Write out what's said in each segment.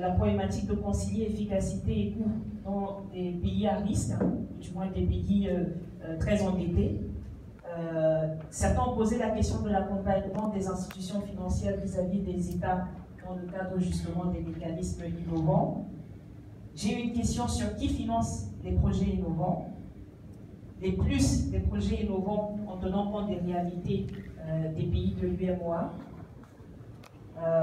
la problématique de concilier efficacité et coût dans des pays à risque, du moins des pays très endettés. Certains ont posé la question de l'accompagnement des institutions financières vis-à-vis des États dans le cadre justement des mécanismes innovants. J'ai eu une question sur qui finance les projets innovants, les plus des projets innovants en tenant compte des réalités des pays de l'UMOA,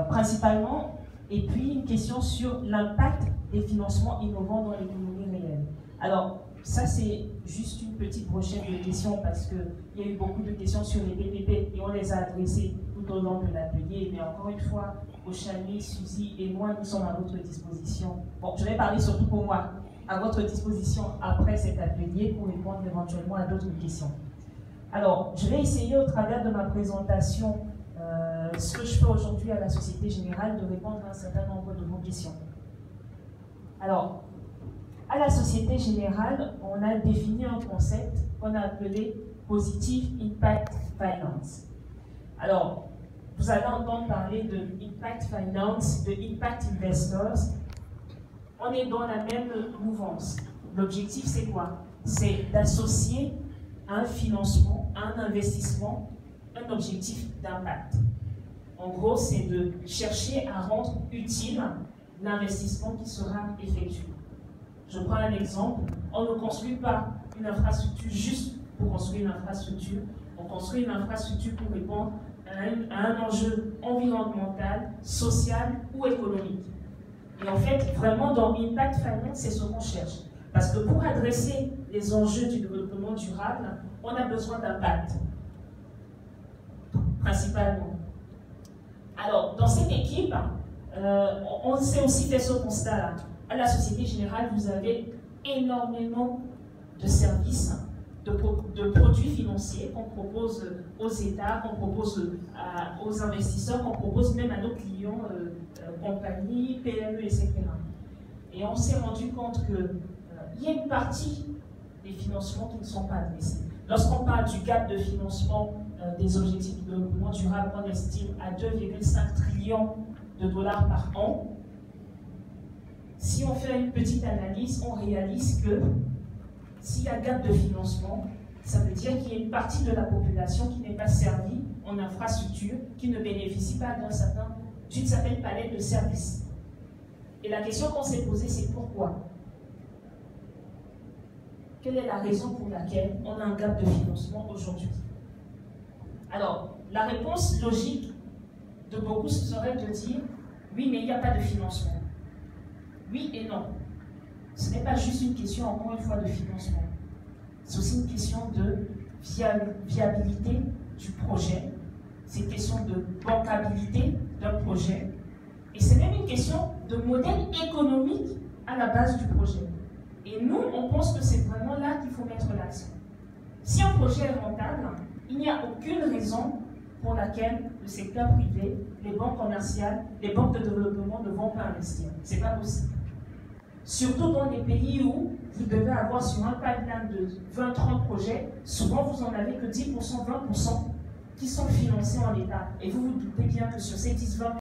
principalement, et puis une question sur l'impact des financements innovants dans l'économie réelle. Alors, ça c'est juste une petite brochette de questions parce qu'il y a eu beaucoup de questions sur les PPP et on les a adressées tout au long de l'atelier, mais encore une fois, Oshani, Suzy et moi, nous sommes à votre disposition. Bon, je vais parler surtout pour moi, à votre disposition après cet atelier pour répondre éventuellement à d'autres questions. Alors, je vais essayer au travers de ma présentation, ce que je fais aujourd'hui à la Société Générale, de répondre à un certain nombre de vos questions. Alors, à la Société Générale, on a défini un concept qu'on a appelé Positive Impact Finance. Alors, vous allez entendre parler de Impact Finance, de Impact Investors. On est dans la même mouvance. L'objectif, c'est quoi? C'est d'associer à un financement, à un investissement, un objectif d'impact. En gros, c'est de chercher à rendre utile l'investissement qui sera effectué. Je prends un exemple. On ne construit pas une infrastructure juste pour construire une infrastructure. On construit une infrastructure pour répondre à un enjeu environnemental, social ou économique. Et en fait, vraiment, dans Impact Finance, c'est ce qu'on cherche. Parce que pour adresser les enjeux du développement durable, on a besoin d'impact, principalement. Alors, dans cette équipe, on s'est aussi fait ce constat-là. À la Société Générale, vous avez énormément de services, de produits financiers qu'on propose aux États, qu'on propose aux investisseurs, qu'on propose même à nos clients, compagnies, PME, etc. Et on s'est rendu compte qu'il y a une partie des financements qui ne sont pas adressés. Lorsqu'on parle du gap de financement des objectifs de développement durable, on estime à 2,5 trillions de dollars par an. Si on fait une petite analyse, on réalise que s'il y a gap de financement, ça veut dire qu'il y a une partie de la population qui n'est pas servie en infrastructure, qui ne bénéficie pas d'une certaine palette de services. Et la question qu'on s'est posée, c'est pourquoi? Quelle est la raison pour laquelle on a un gap de financement aujourd'hui? Alors, la réponse logique de beaucoup serait de dire oui, mais il n'y a pas de financement. Oui et non. Ce n'est pas juste une question, encore une fois, de financement. C'est aussi une question de viabilité du projet. C'est une question de bancabilité d'un projet. Et c'est même une question de modèle économique à la base du projet. Et nous, on pense que c'est vraiment là qu'il faut mettre l'accent. Si un projet est rentable, il n'y a aucune raison pour laquelle le secteur privé, les banques commerciales, les banques de développement ne vont pas investir. Ce n'est pas possible. Surtout dans des pays où vous devez avoir sur un pipeline de 20-30 projets, souvent vous n'en avez que 10%, 20% qui sont financés en l'État. Et vous vous doutez bien que sur ces 10-20%,